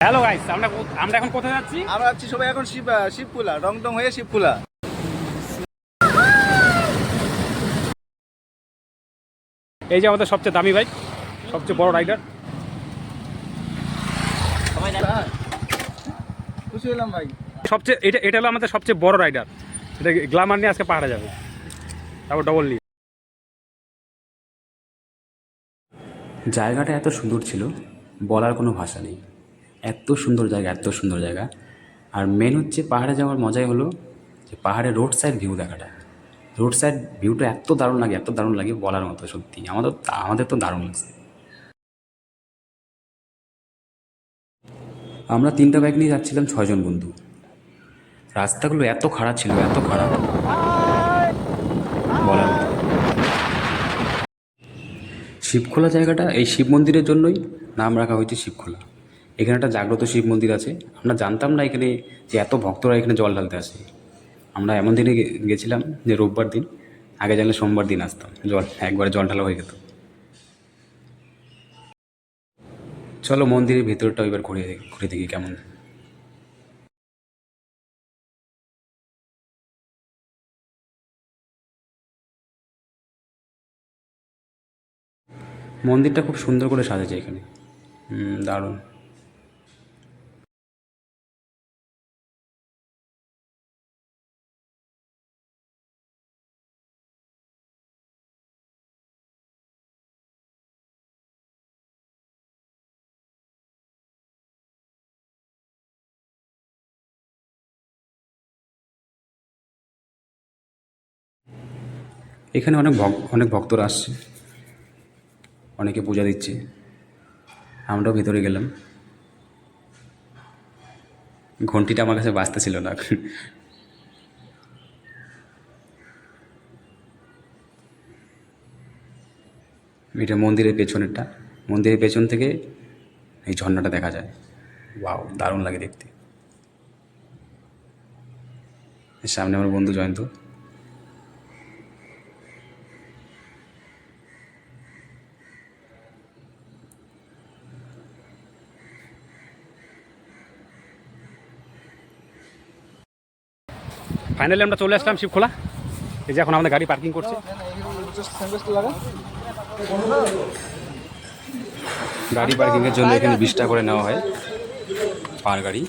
Hello guys, আমরা আমরা এখন কোথায় যাচ্ছি? আমরা যাচ্ছি সবাই এখন শিবপুলা, রংটং হয়ে শিবপুলা। এই যে আমাদের সবচেয়ে দামি বাইক, সবচেয়ে বড় রাইডার। খুশি হলাম ভাই। সবচেয়ে এটা এটা হলো আমাদের সবচেয়ে বড় রাইডার। এটা গ্ল্যামার নিয়ে আজকে পাহাড়ে যাবে, তারপর ডবল নিয়ে। জায়গাটা এত সুন্দর ছিল, বলার কোনো ভাষা নেই। এত সুন্দর জায়গা, এত সুন্দর জায়গা। আর মেন হচ্ছে পাহাড়ে যাওয়ার মজাই হলো যে পাহাড়ের রোড সাইড ভিউ দেখাটা। রোড সাইড ভিউটা এত দারুণ লাগে, এত দারুণ লাগে বলার মতো। সত্যি আমাদের তো দারুণ লাগছে। আমরা 3টা বাইক নিয়ে যাচ্ছিলাম, 6জন বন্ধু। রাস্তাগুলো এত খারাপ ছিল, এত খারাপ বলার মতো। শিবখোলা জায়গাটা এই শিব মন্দিরের জন্যই নাম রাখা হয়েছে শিবখোলা। এখানে একটা জাগ্রত শিব মন্দির আছে। আমরা জানতাম না এখানে যে এত ভক্তরা এখানে জল ঢালতে আসে। আমরা এমন দিনে গেছিলাম যে রোববার দিন, আগে জানলে সোমবার দিন আসতাম, একবারে জল ঢালা হয়ে যেত। চলো মন্দিরের ভিতরটা এবার ঘুরে ঘুরে দেখি কেমন। মন্দিরটা খুব সুন্দর করে সাজেছে এখানে, দারুণ। এখানে অনেক ভক্তরা আসছে, অনেকে পূজা দিচ্ছে। আমরাও ভেতরে গেলাম। ঘন্টিটা আমার কাছে বাজতেছিল না। এটা মন্দিরের পেছনেরটা। মন্দিরের পেছন থেকে এই ঝর্ণাটা দেখা যায়। ওয়াও, দারুণ লাগে দেখতে। এর সামনে আমার বন্ধু জয়ন্ত। ফাইনালি আমরা চলে আসলাম শিবখোলা। এই যে এখন আমাদের গাড়ি পার্কিং করছে। গাড়ি পার্কিংয়ের জন্য এখানে 20 টাকা করে নেওয়া হয় পার গাড়ি।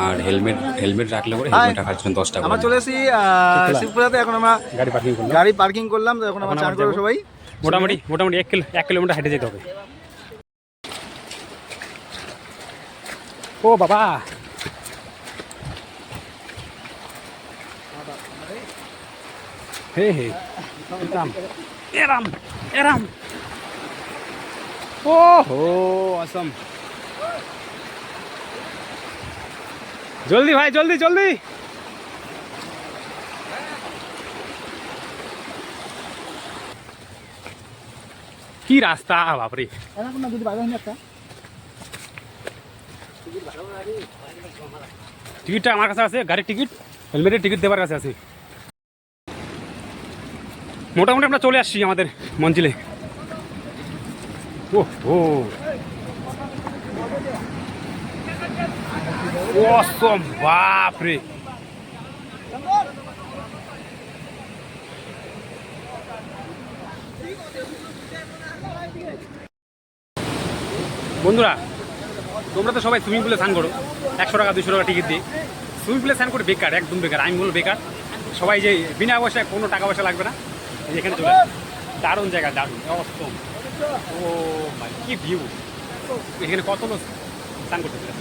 আর হেলমেট রাখলে করে হেলমেট রাখার জন্য 10 টাকা আমরা চলে এসেছি শিবপুলাতে। এখন আমরা গাড়ি পার্কিং করলাম, তো এখন আমরা চান করবো সবাই। মোটামুটি 1 কিলোমিটার হেঁটে যেতে হবে। ও বাবা, হে হে, এরাম এরাম। ও হো, আসম। জলদি ভাই, জলদি জলদি। কি রাস্তা বাপরে। টিকিটটা আমার কাছে আছে, গাড়ির টিকিট, হেলমেটের টিকিট দেওয়ার কাছে আছে। মোটামুটি আমরা চলে আসছি আমাদের মঞ্জিলে। ও ও, অসম বাপরে। বন্ধুরা, তোমরা তো সবাই সুইমিং পুলে স্নান করো 100 টাকা 200 টাকা টিকিট দিয়ে। সুইমিং পুলে স্নান করে বেকার, একদম বেকার। আমি বলবো বেকার। সবাই যে বিনা পয়সায়, কোনো টাকা পয়সা লাগবে না, এখানে চলে আসে। দারুণ জায়গা, দারুণ, অসম। ও ভাই, কি ভিউ! এখানে কত লোক স্নান করতেছে।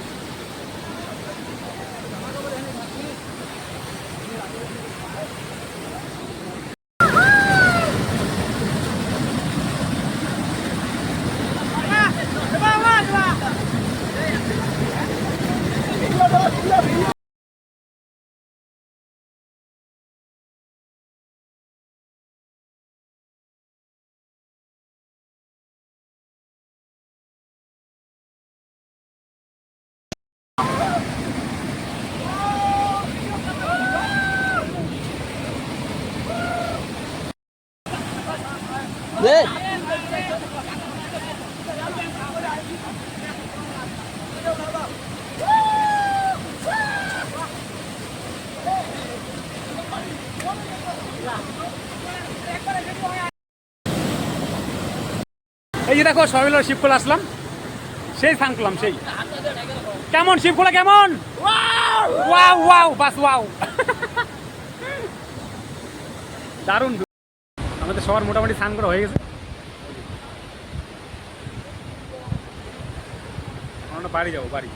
এই যে দেখো সবাই মিলে শিব খোলা আসলাম, সেই স্নান করলাম সেই। কেমন শিব খোলা কেমন? ওয়াও ওয়াও বাস ওয়াও। দারুণ। আমাদের সবার মোটামুটি স্নান করা হয়ে গেছে। আমরা বাড়ি যাবো, বাড়ি।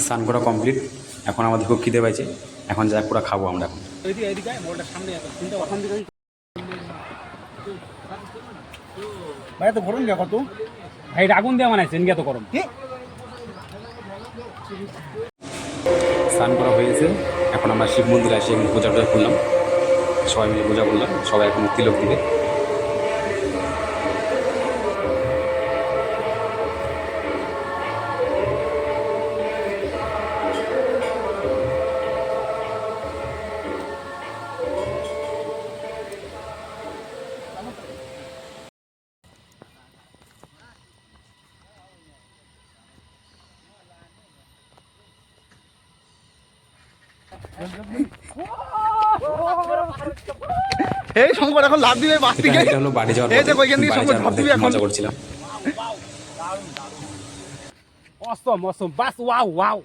স্নান করা কমপ্লিট, এখন আমাদের খুব খিদে পাইছে, এখন যা পুরো খাবো আমরা এখন। এদিকে এদিকে মোড়টার সামনে চিন্তা ওখান দিকে। ভাই তো গরম কে কত? ভাই আগুন দেওয়া বানাইছে এনকে তো গরম। স্নান করা হয়ে গেছে, এখন আমরা শিব মন্দিরে আসি, এখন পূজা টুজা করলাম, সবাই মিলে পূজা করলাম, সবাই এখন তিলক দিবে। এই শঙ্কর এখন লাভ দিবে বাস থেকে। এটা হলো বাড়ি যাওয়ার এই যে পথে, কইখান থেকে বাড়ি শঙ্কর যাওয়ার লাভ পথে দিবে এখন। মজা করছিলাম। অসম অসম বাস ওয়াও ওয়াও।